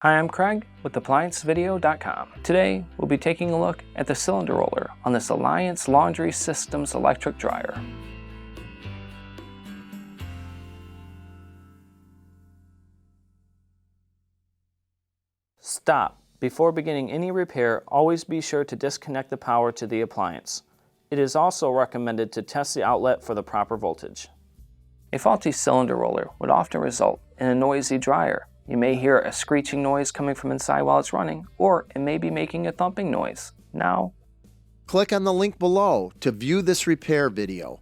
Hi, I'm Craig with ApplianceVideo.com. Today, we'll be taking a look at the cylinder roller on this Appliance Laundry Systems electric dryer. Stop. Before beginning any repair, always be sure to disconnect the power to the appliance. It is also recommended to test the outlet for the proper voltage. A faulty cylinder roller would often result in a noisy dryer. You may hear a screeching noise coming from inside while it's running, or it may be making a thumping noise. Now, click on the link below to view this repair video.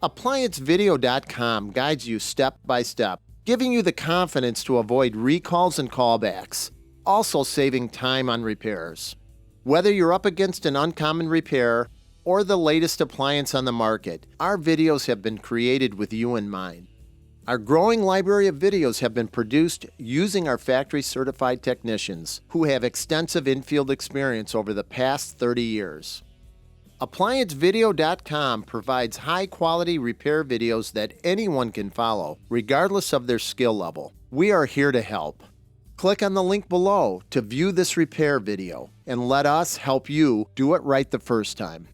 ApplianceVideo.com guides you step by step, giving you the confidence to avoid recalls and callbacks, also saving time on repairs. Whether you're up against an uncommon repair or the latest appliance on the market, our videos have been created with you in mind. Our growing library of videos have been produced using our factory-certified technicians who have extensive infield experience over the past 30 years. ApplianceVideo.com provides high-quality repair videos that anyone can follow, regardless of their skill level. We are here to help. Click on the link below to view this repair video and let us help you do it right the first time.